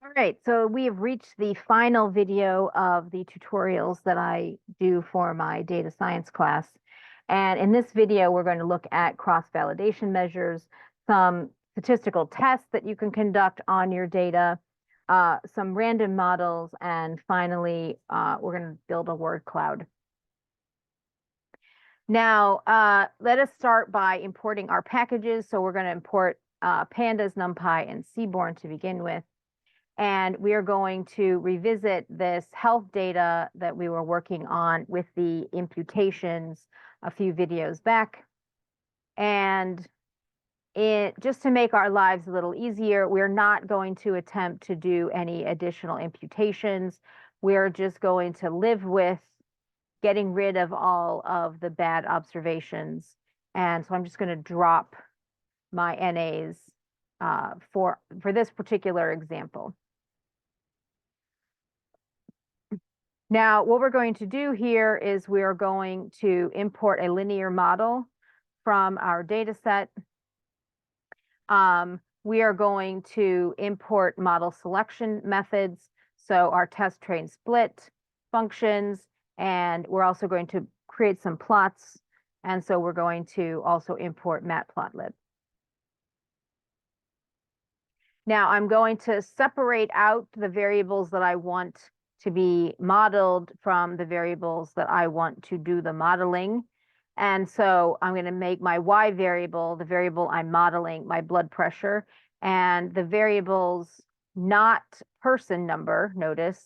All right, so we have reached the final video of the tutorials that I do for my data science class. And in this video, we're going to look at cross-validation measures, some statistical tests that you can conduct on your data, some random models, and finally, we're going to build a word cloud. Now, let us start by importing our packages. So we're going to import pandas, numpy, and seaborn to begin with. And we are going to revisit this health data that we were working on with the imputations a few videos back. And just to make our lives a little easier, we're not going to attempt to do any additional imputations. We're just going to live with getting rid of all of the bad observations. And so I'm just going to drop my NAs for this particular example. Now, what we're going to do here is we are going to import a linear model from our data set. We are going to import model selection methods, so our test train split functions, and we're also going to create some plots, and so we're going to also import matplotlib. Now, I'm going to separate out the variables that I want to be modeled from the variables that I want to do the modeling. And so I'm going to make my Y variable, the variable I'm modeling, my blood pressure, and the variables not person number, notice,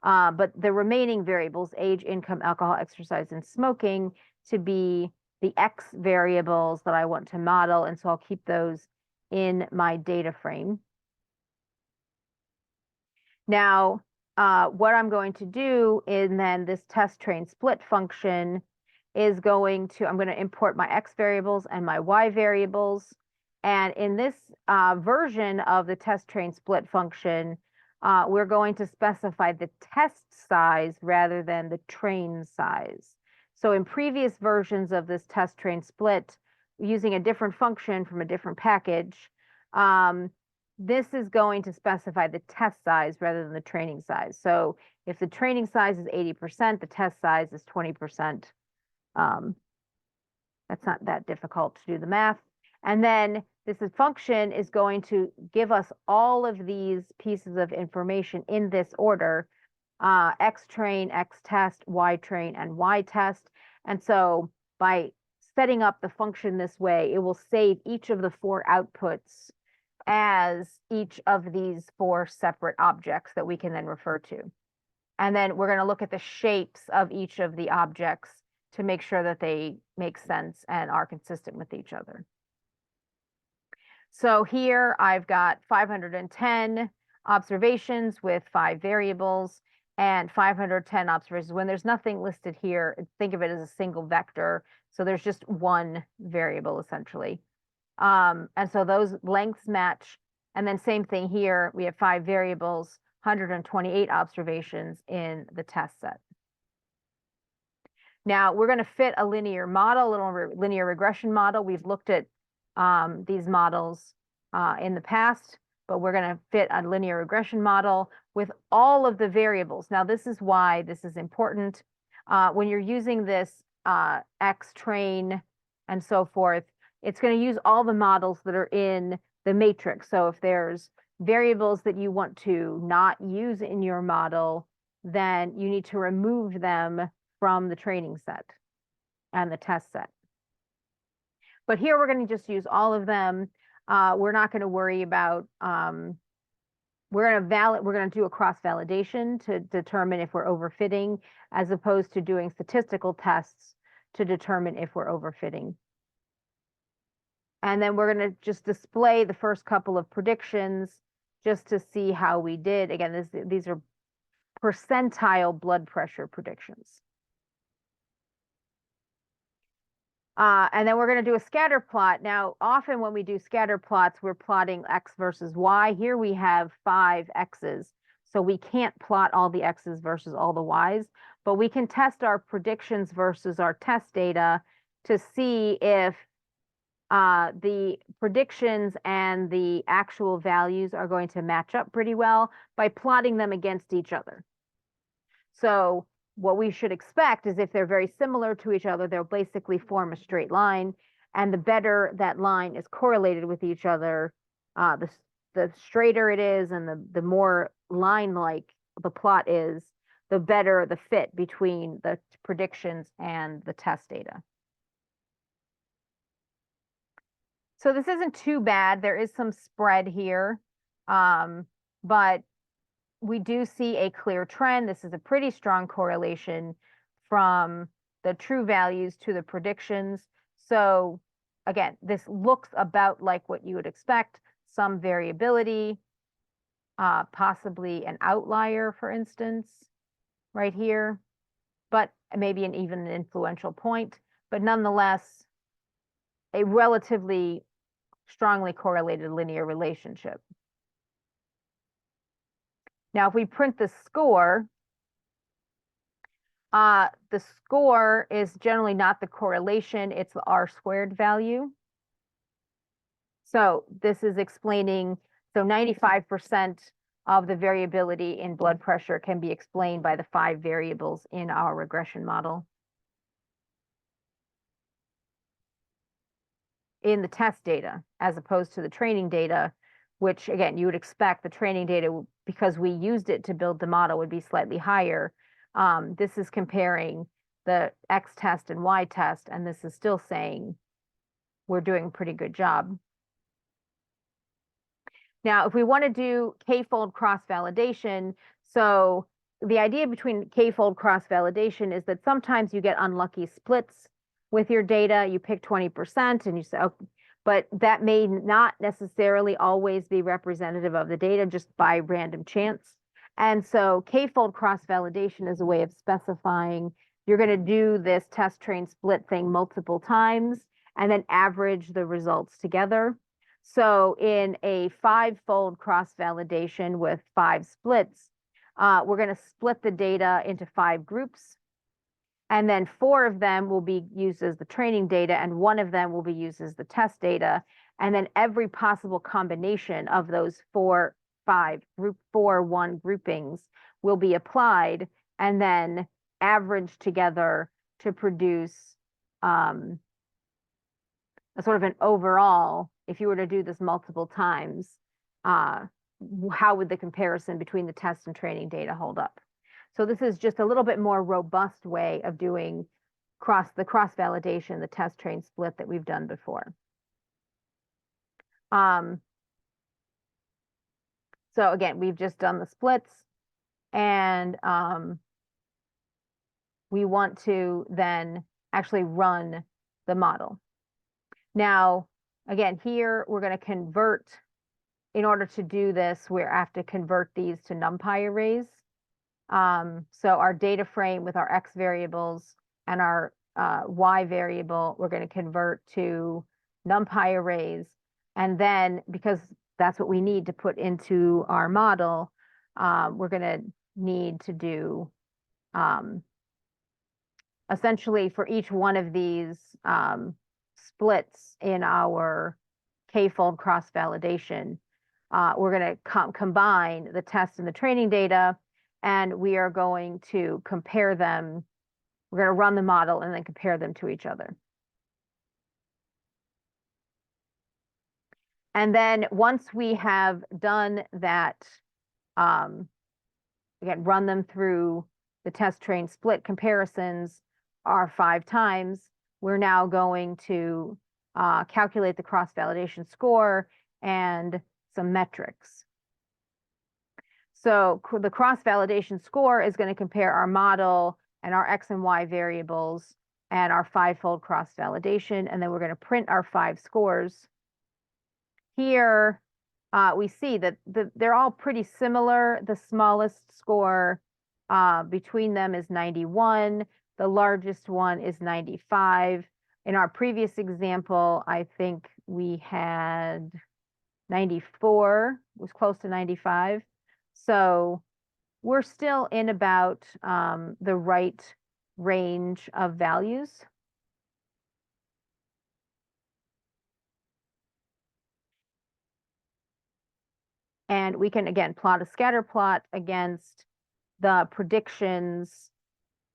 but the remaining variables, age, income, alcohol, exercise, and smoking, to be the X variables that I want to model. And so I'll keep those in my data frame. Now, what I'm going to do in then this test train split function is I'm going to import my X variables and my Y variables. And in this version of the test train split function, we're going to specify the test size rather than the train size. So in previous versions of this test train split, using a different function from a different package, this is going to specify the test size rather than the training size. So if the training size is 80%, the test size is 20%. That's not that difficult to do the math. And then this function is going to give us all of these pieces of information in this order: X train, X test, Y train, and Y test. And so by setting up the function this way, it will save each of the 4 outputs as each of these 4 separate objects that we can then refer to. And then we're going to look at the shapes of each of the objects to make sure that they make sense and are consistent with each other. So here I've got 510 observations with 5 variables and 510 observations. When there's nothing listed here, think of it as a single vector. So there's just one variable essentially. And so those lengths match. And then same thing here, we have 5 variables, 128 observations in the test set. Now we're going to fit a linear model, a little linear regression model. We've looked at these models in the past, but we're going to fit a linear regression model with all of the variables. Now this is why this is important. When you're using this X train and so forth, it's going to use all the models that are in the matrix. So if there's variables that you want to not use in your model, then you need to remove them from the training set and the test set. But here we're going to just use all of them. We're not going to worry about, we're going to do a cross-validation to determine if we're overfitting, as opposed to doing statistical tests to determine if we're overfitting. And then we're going to just display the first couple of predictions just to see how we did. Again, these are percentile blood pressure predictions. And then we're going to do a scatter plot. Now, often when we do scatter plots, we're plotting X versus Y. Here we have 5 X's, so we can't plot all the X's versus all the Y's, but we can test our predictions versus our test data to see if the predictions and the actual values are going to match up pretty well by plotting them against each other. So what we should expect is if they're very similar to each other, they'll basically form a straight line. And the better that line is correlated with each other, the straighter it is and the more line-like the plot is, the better the fit between the predictions and the test data. So this isn't too bad. There is some spread here, but we do see a clear trend. This is a pretty strong correlation from the true values to the predictions. So again, this looks about like what you would expect, some variability, possibly an outlier, for instance, right here, but maybe even an influential point, but nonetheless, a relatively strongly correlated linear relationship. Now, if we print the score is generally not the correlation, it's the R-squared value. So this is explaining, so 95% of the variability in blood pressure can be explained by the 5 variables in our regression model. In the test data, as opposed to the training data, which again, you would expect the training data, because we used it to build the model, would be slightly higher. This is comparing the X test and Y test, and this is still saying we're doing a pretty good job. Now, if we want to do k-fold cross-validation, so the idea between k-fold cross-validation is that sometimes you get unlucky splits with your data. You pick 20% and you say, okay, but that may not necessarily always be representative of the data just by random chance. And so k-fold cross-validation is a way of specifying you're going to do this test train split thing multiple times and then average the results together. So in a 5-fold cross-validation with 5 splits, we're going to split the data into 5 groups. And then 4 of them will be used as the training data, and 1 of them will be used as the test data. And then every possible combination of those 4, 5, group 4, 1 groupings will be applied and then averaged together to produce a sort of an overall, if you were to do this multiple times, how would the comparison between the test and training data hold up? So this is just a little bit more robust way of doing the cross-validation, the test train split that we've done before. So again, we've just done the splits, and we want to then actually run the model. Now, again, here we're going to convert, in order to do this, we have to convert these to NumPy arrays. So our data frame with our X variables and our Y variable, we're going to convert to NumPy arrays. And then, because that's what we need to put into our model, we're going to need to do, essentially for each one of these splits in our k-fold cross-validation, we're going to combine the test and the training data, and we are going to compare them. We're going to run the model and then compare them to each other. And then once we have done that, again, run them through the test train split comparisons are 5 times, we're now going to calculate the cross-validation score and some metrics. So the cross-validation score is going to compare our model and our X and Y variables and our 5-fold cross-validation, and then we're going to print our 5 scores. Here, we see that they're all pretty similar. The smallest score between them is 91. The largest one is 95. In our previous example, I think we had 94, was close to 95. So we're still in about the right range of values. And we can, again, plot a scatter plot against the predictions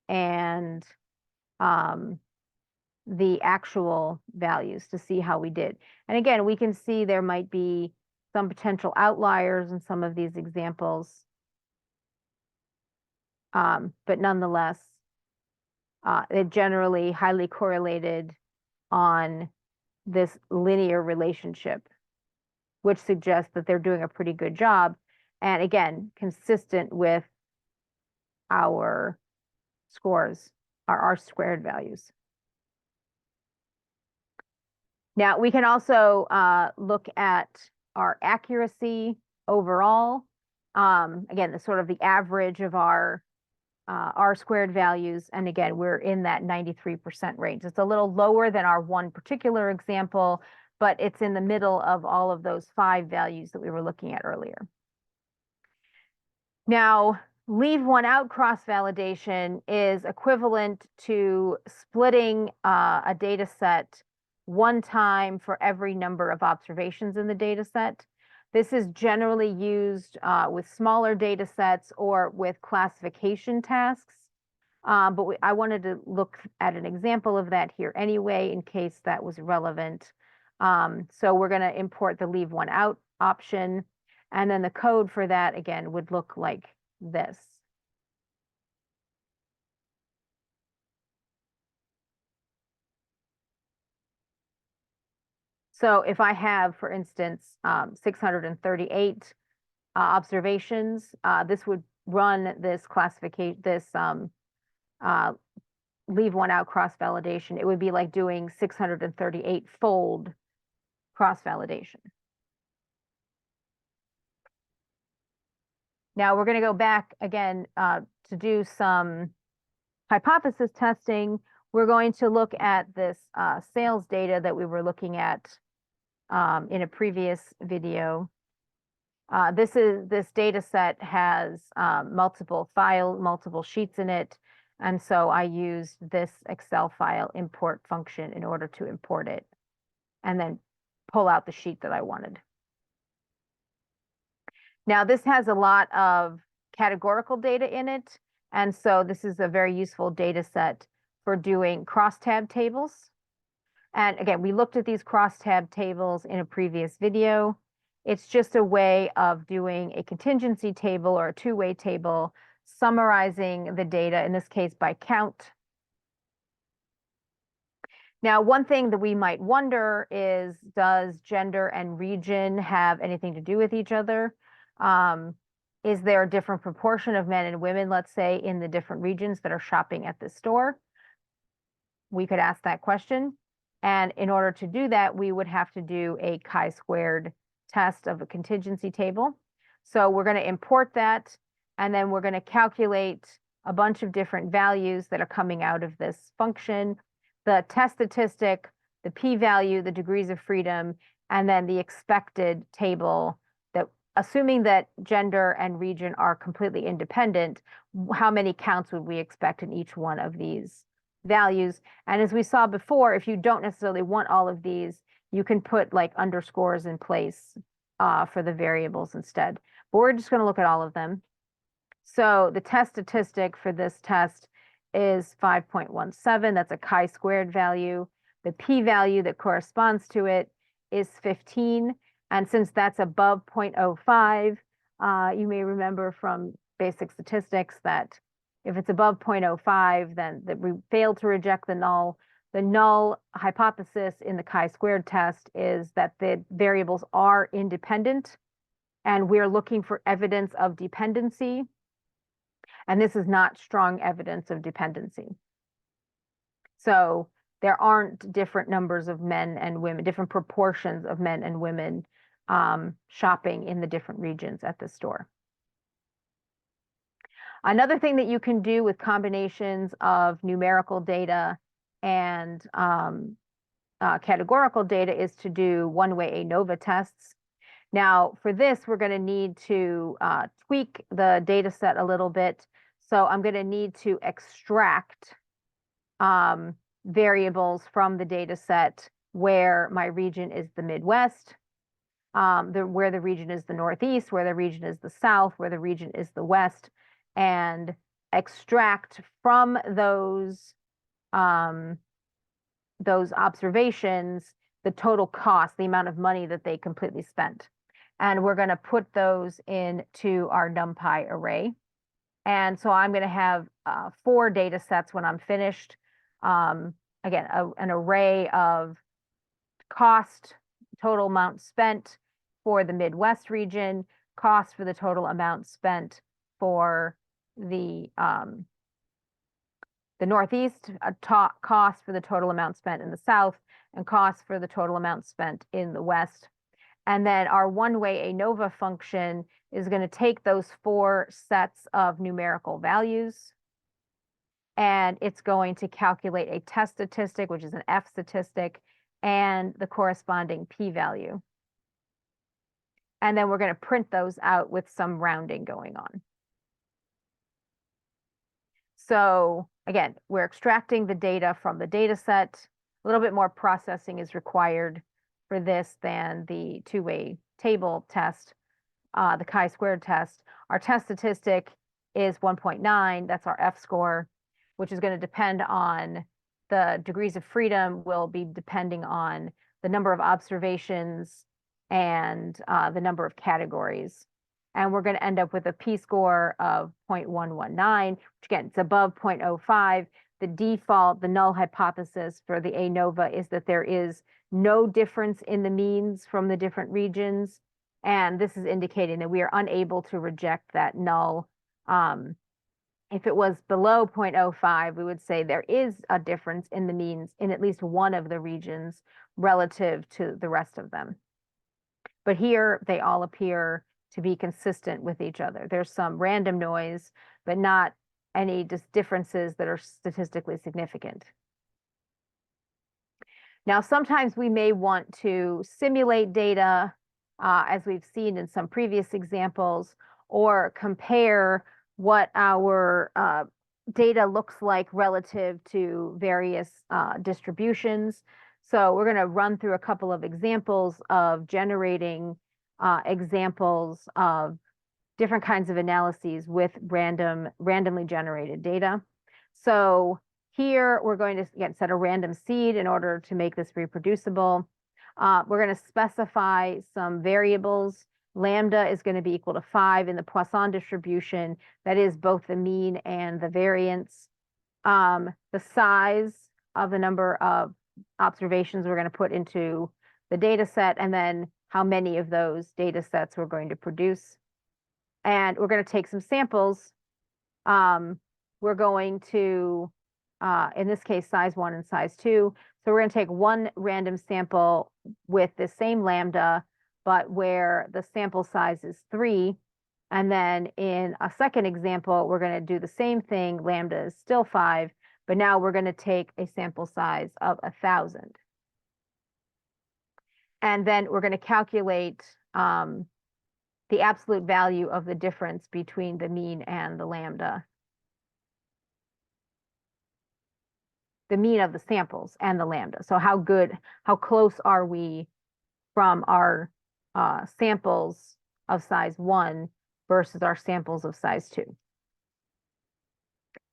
and the actual values to see how we did. And again, we can see there might be some potential outliers in some of these examples. But nonetheless, it generally highly correlated on this linear relationship, which suggests that they're doing a pretty good job. And again, consistent with our scores, our R-squared values. Now, we can also look at our accuracy overall. Again, the sort of the average of our R-squared values. And again, we're in that 93% range. It's a little lower than our one particular example, but it's in the middle of all of those 5 values that we were looking at earlier. Now, leave one out cross-validation is equivalent to splitting a data set one time for every number of observations in the data set. This is generally used with smaller data sets or with classification tasks. But I wanted to look at an example of that here anyway, in case that was relevant. So we're going to import the leave one out option. And then the code for that, again, would look like this. So if I have, for instance, 638 observations, this would run this classification, this leave one out cross-validation. It would be like doing 638-fold cross-validation. Now we're going to go back again to do some hypothesis testing. We're going to look at this sales data that we were looking at in a previous video. This data set has multiple sheets in it. And so I used this Excel file import function in order to import it and then pull out the sheet that I wanted. Now, this has a lot of categorical data in it. And so this is a very useful data set for doing crosstab tables. And again, we looked at these crosstab tables in a previous video. It's just a way of doing a contingency table or a two-way table, summarizing the data, in this case by count. Now, one thing that we might wonder is, does gender and region have anything to do with each other? Is there a different proportion of men and women, let's say, in the different regions that are shopping at this store? We could ask that question. And in order to do that, we would have to do a chi-squared test of a contingency table. So we're going to import that, and then we're going to calculate a bunch of different values that are coming out of this function, the test statistic, the p-value, the degrees of freedom, and then the expected table that, assuming that gender and region are completely independent, how many counts would we expect in each one of these values? And as we saw before, if you don't necessarily want all of these, you can put like underscores in place for the variables instead. But we're just going to look at all of them. So the test statistic for this test is 5.17. That's a chi-squared value. The p-value that corresponds to it is 15. And since that's above 0.05, you may remember from basic statistics that if it's above 0.05, then that we fail to reject the null. The null hypothesis in the chi-squared test is that the variables are independent, and we're looking for evidence of dependency. And this is not strong evidence of dependency. So there aren't different numbers of men and women, different proportions of men and women shopping in the different regions at the store. Another thing that you can do with combinations of numerical data and categorical data is to do one-way ANOVA tests. Now, for this, we're going to need to tweak the data set a little bit. So I'm going to need to extract variables from the data set where my region is the Midwest. where the region is the Northeast, where the region is the South, where the region is the West, and extract from those observations the total cost, the amount of money that they completely spent. And we're going to put those into our NumPy array. And so I'm going to have 4 data sets when I'm finished. Again, an array of cost, total amount spent for the Midwest region, cost for the total amount spent for the Northeast, cost for the total amount spent in the South, and cost for the total amount spent in the West. And then our one-way ANOVA function is going to take those 4 sets of numerical values, and it's going to calculate a test statistic, which is an F statistic, and the corresponding p-value. And then we're going to print those out with some rounding going on. So again, we're extracting the data from the data set. A little bit more processing is required for this than the two-way table test, the chi-squared test. Our test statistic is 1.9. That's our F score, which is going to depend on the degrees of freedom, will be depending on the number of observations and the number of categories. And we're going to end up with a p-score of 0.119, which again, it's above 0.05. The default, the null hypothesis for the ANOVA is that there is no difference in the means from the different regions. And this is indicating that we are unable to reject that null. If it was below 0.05, we would say there is a difference in the means in at least one of the regions relative to the rest of them. But here they all appear to be consistent with each other. There's some random noise, but not any differences that are statistically significant. Now, sometimes we may want to simulate data, as we've seen in some previous examples, or compare what our data looks like relative to various distributions. So we're going to run through a couple of examples of generating examples of different kinds of analyses with randomly generated data. So here we're going to again set a random seed in order to make this reproducible. We're going to specify some variables. Lambda is going to be equal to 5 in the Poisson distribution. That is both the mean and the variance. The size of the number of observations we're going to put into the data set, and then how many of those data sets we're going to produce. And we're going to take some samples. We're going to, in this case, size 1 and size 2. So we're going to take one random sample with the same lambda, but where the sample size is 3. And then in a second example, we're going to do the same thing. Lambda is still 5, but now we're going to take a sample size of 1,000. And then we're going to calculate the absolute value of the difference between the mean and the lambda. The mean of the samples and the lambda. So how close are we from our samples of size 1 versus our samples of size 2?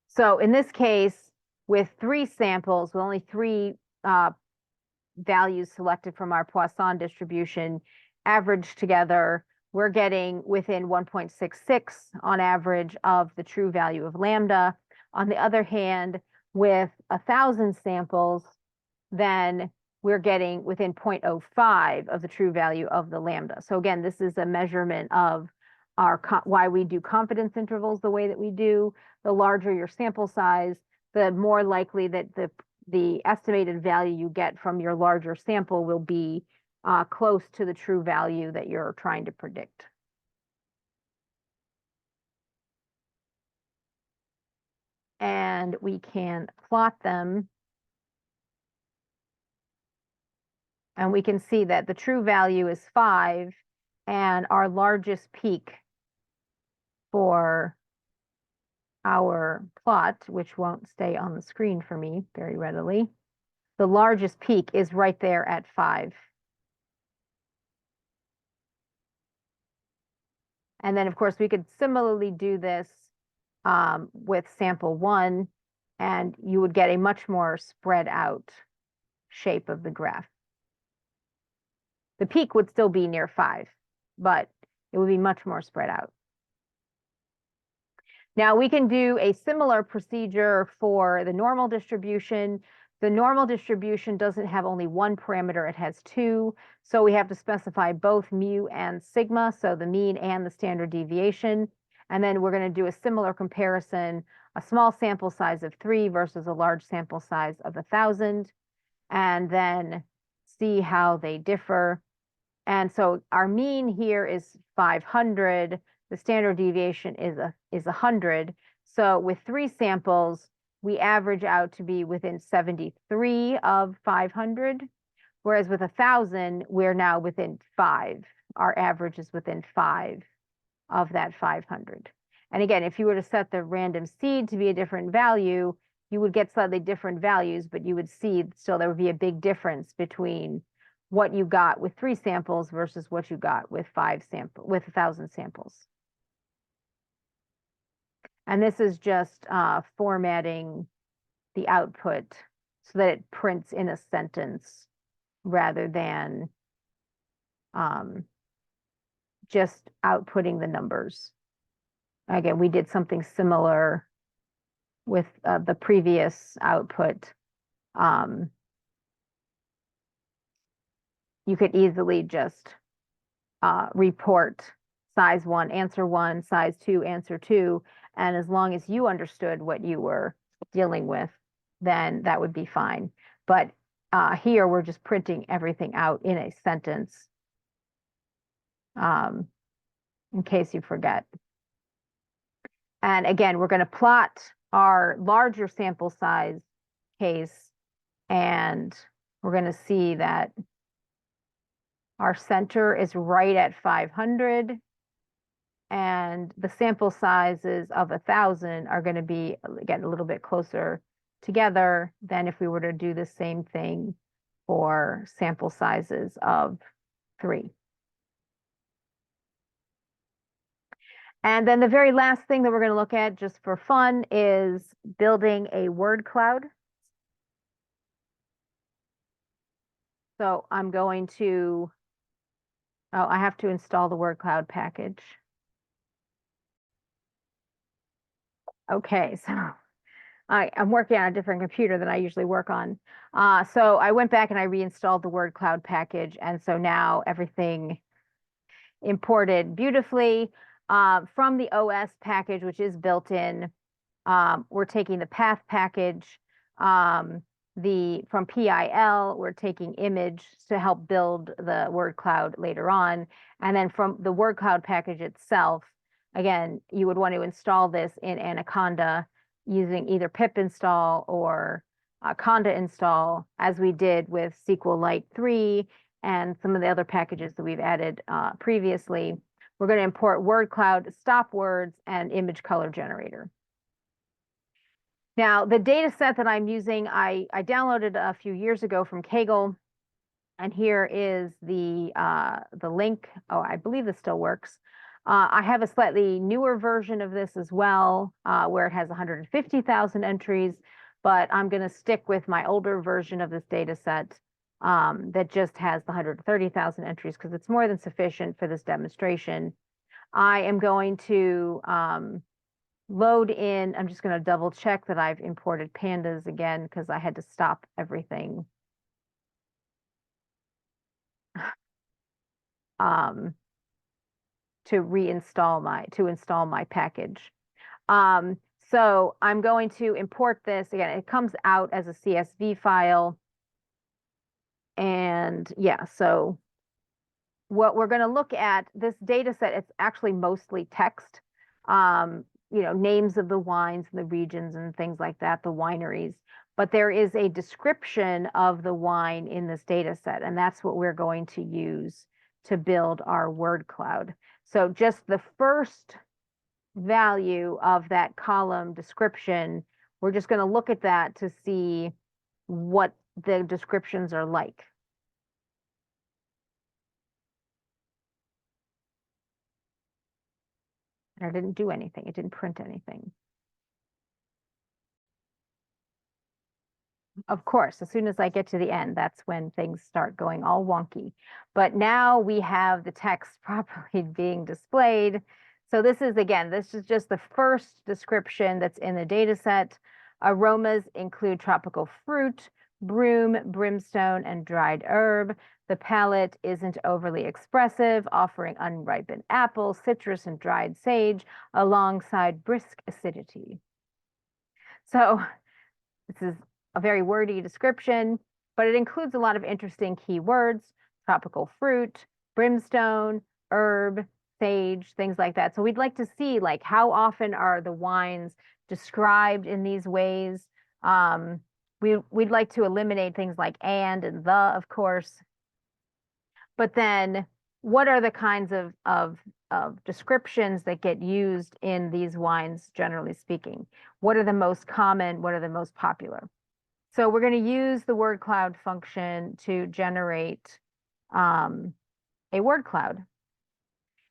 So in this case, with 3 samples, with only 3 values selected from our Poisson distribution, averaged together, we're getting within 1.66 on average of the true value of lambda. On the other hand, with 1,000 samples, then we're getting within 0.05 of the true value of the lambda. So again, this is a measurement of why we do confidence intervals the way that we do. The larger your sample size, the more likely that the estimated value you get from your larger sample will be close to the true value that you're trying to predict. And we can plot them. And we can see that the true value is 5, and our largest peak for our plot, which won't stay on the screen for me very readily, the largest peak is right there at 5. And then, of course, we could similarly do this with sample 1, and you would get a much more spread out shape of the graph. The peak would still be near 5, but it would be much more spread out. Now we can do a similar procedure for the normal distribution. The normal distribution doesn't have only one parameter, it has 2. So we have to specify both mu and sigma, so the mean and the standard deviation. And then we're going to do a similar comparison, a small sample size of 3 versus a large sample size of 1,000, and then see how they differ. And so our mean here is 500. The standard deviation is 100. So with 3 samples, we average out to be within 73 of 500, whereas with 1,000, we're now within 5. Our average is within 5 of that 500. And again, if you were to set the random seed to be a different value, you would get slightly different values, but you would see still there would be a big difference between what you got with 3 samples versus what you got with 1,000 samples. And this is just formatting the output so that it prints in a sentence rather than just outputting the numbers. Again, we did something similar with the previous output. You could easily just report size 1, answer 1, size 2, answer 2. And as long as you understood what you were dealing with, then that would be fine. But here we're just printing everything out in a sentence in case you forget. And again, we're going to plot our larger sample size case, and we're going to see that our center is right at 500, and the sample sizes of 1,000 are going to be, again, a little bit closer together than if we were to do the same thing for sample sizes of 3. And then the very last thing that we're going to look at just for fun is building a word cloud. So I'm going to, I have to install the word cloud package. Okay, so I'm working on a different computer than I usually work on. So I went back and I reinstalled the word cloud package. And so now everything imported beautifully from the OS package, which is built in. We're taking the path package. From PIL, we're taking image to help build the word cloud later on. And then from the word cloud package itself, again, you would want to install this in Anaconda using either pip install or conda install, as we did with SQLite 3 and some of the other packages that we've added previously. We're going to import word cloud, stop words, and image color generator. Now, the data set that I'm using, I downloaded a few years ago from Kaggle, and here is the link. Oh, I believe this still works. I have a slightly newer version of this as well, where it has 150,000 entries, but I'm going to stick with my older version of this data set that just has the 130,000 entries because it's more than sufficient for this demonstration. I am going to load in, I'm just going to double check that I've imported pandas again because I had to stop everything. To install my package. So I'm going to import this again. It comes out as a CSV file. And yeah, so what we're going to look at, this data set, it's actually mostly text, names of the wines and the regions and things like that, the wineries. But there is a description of the wine in this data set, and that's what we're going to use to build our word cloud. So just the first value of that column description, we're just going to look at that to see what the descriptions are like. And I didn't do anything. It didn't print anything. Of course, as soon as I get to the end, that's when things start going all wonky. But now we have the text properly being displayed. So this is, again, this is just the first description that's in the data set. Aromas include tropical fruit, broom, brimstone, and dried herb. The palate isn't overly expressive, offering unripened apple, citrus, and dried sage alongside brisk acidity. So this is a very wordy description, but it includes a lot of interesting keywords: tropical fruit, brimstone, herb, sage, things like that. So we'd like to see, like, how often are the wines described in these ways? We'd like to eliminate things like and the, of course. But then what are the kinds of descriptions that get used in these wines, generally speaking? What are the most common? What are the most popular? So we're going to use the word cloud function to generate a word cloud.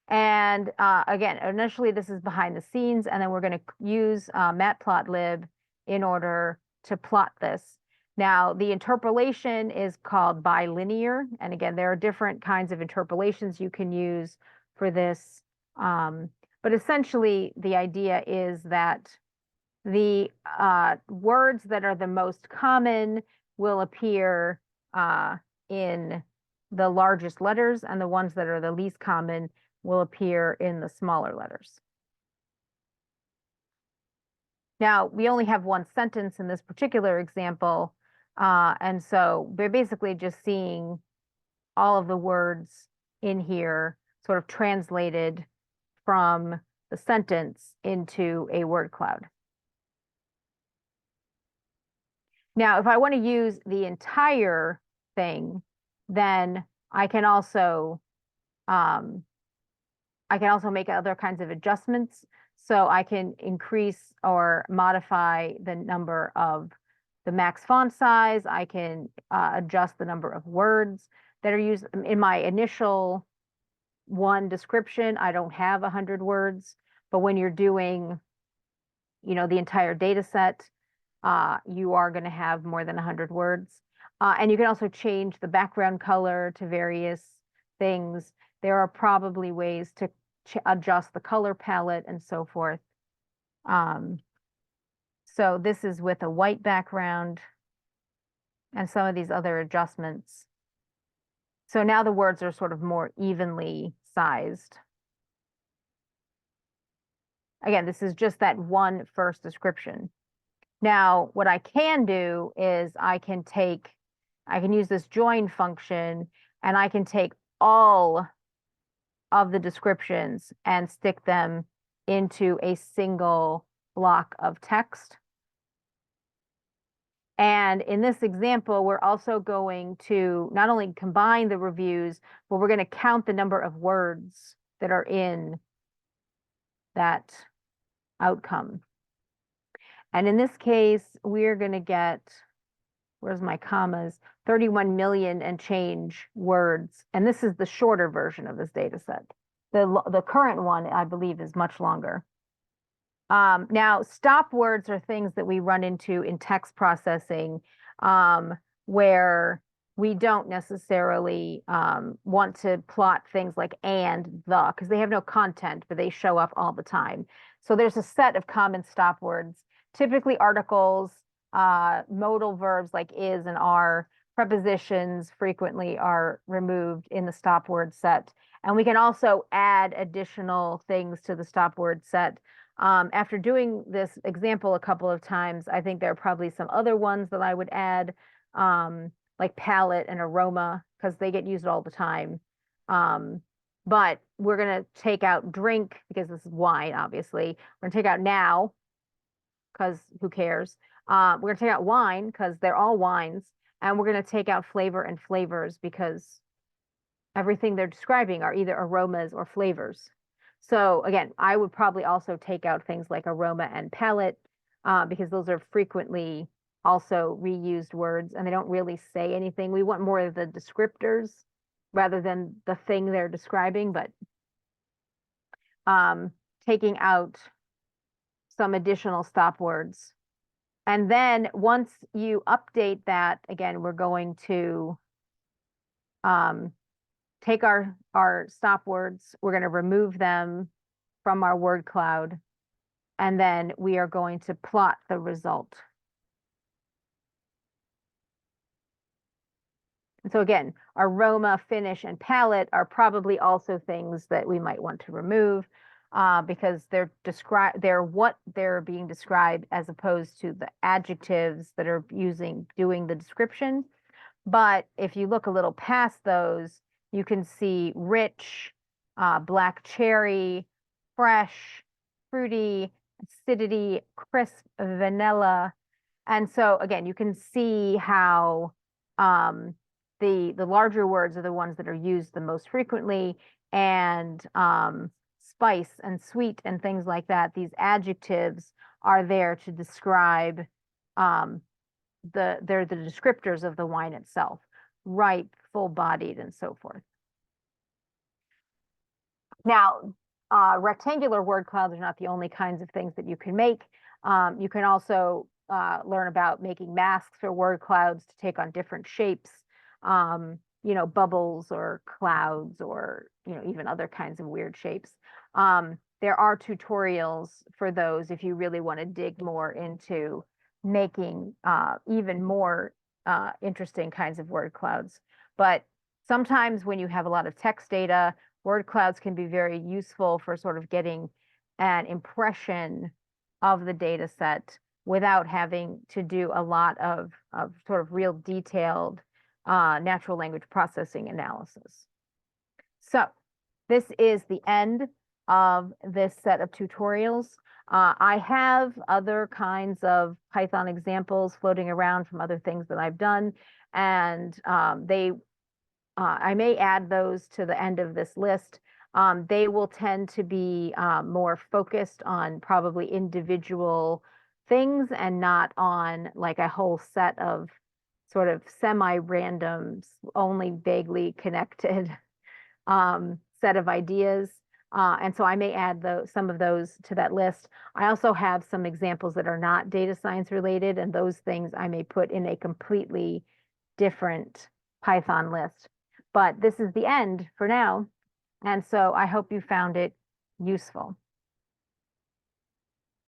And again, initially this is behind the scenes, and then we're going to use matplotlib in order to plot this. Now, the interpolation is called bilinear. And again, there are different kinds of interpolations you can use for this. But essentially, the idea is that the words that are the most common will appear in the largest letters, and the ones that are the least common will appear in the smaller letters. Now, we only have one sentence in this particular example, and so we're basically just seeing all of the words in here sort of translated from the sentence into a word cloud. Now, if I want to use the entire thing, then I can also make other kinds of adjustments. So I can increase or modify the number of the max font size. I can adjust the number of words that are used. In my initial one description, I don't have 100 words, but when you're doing, the entire data set, you are going to have more than 100 words. And you can also change the background color to various things. There are probably ways to adjust the color palette and so forth. So this is with a white background and some of these other adjustments. So now the words are sort of more evenly sized. Again, this is just that one first description. Now, what I can do is I can use this join function, and I can take all of the descriptions and stick them into a single block of text. And in this example, we're also going to not only combine the reviews, but we're going to count the number of words that are in that outcome. And in this case, we're going to get, where's my commas, 31 million and change words. And this is the shorter version of this data set. The current one, I believe, is much longer. Now, stop words are things that we run into in text processing, where we don't necessarily want to plot things like and the, because they have no content, but they show up all the time. So there's a set of common stop words, typically articles, modal verbs like is and are, prepositions frequently are removed in the stop word set. And we can also add additional things to the stop word set. After doing this example a couple of times, I think there are probably some other ones that I would add, like palate and aroma, because they get used all the time. But we're going to take out drink, because this is wine, obviously. We're going to take out now, because who cares? We're going to take out wine, because they're all wines. And we're going to take out flavor and flavors, because everything they're describing are either aromas or flavors. So again, I would probably also take out things like aroma and palate, because those are frequently also reused words, and they don't really say anything. We want more of the descriptors rather than the thing they're describing, but taking out some additional stop words. And then once you update that, again, we're going to take our stop words, we're going to remove them from our word cloud, and then we are going to plot the result. And so again, aroma, finish, and palate are probably also things that we might want to remove because they're what they're being described as opposed to the adjectives that are doing the description. But if you look a little past those, you can see rich, black cherry, fresh, fruity, acidity, crisp, vanilla. And so again, you can see how the larger words are the ones that are used the most frequently, and spice and sweet and things like that. These adjectives are there to describe they're the descriptors of the wine itself, ripe, full-bodied, and so forth. Now, rectangular word clouds are not the only kinds of things that you can make. You can also learn about making masks or word clouds to take on different shapes, bubbles or clouds or, even other kinds of weird shapes. There are tutorials for those if you really want to dig more into making even more interesting kinds of word clouds. But sometimes when you have a lot of text data, word clouds can be very useful for sort of getting an impression of the data set without having to do a lot of sort of real detailed natural language processing analysis. So this is the end of this set of tutorials. I have other kinds of Python examples floating around from other things that I've done, and I may add those to the end of this list. They will tend to be more focused on probably individual things and not on like a whole set of sort of semi-random, only vaguely connected set of ideas. And so I may add some of those to that list. I also have some examples that are not data science related, and those things I may put in a completely different Python list. But this is the end for now. And so I hope you found it useful.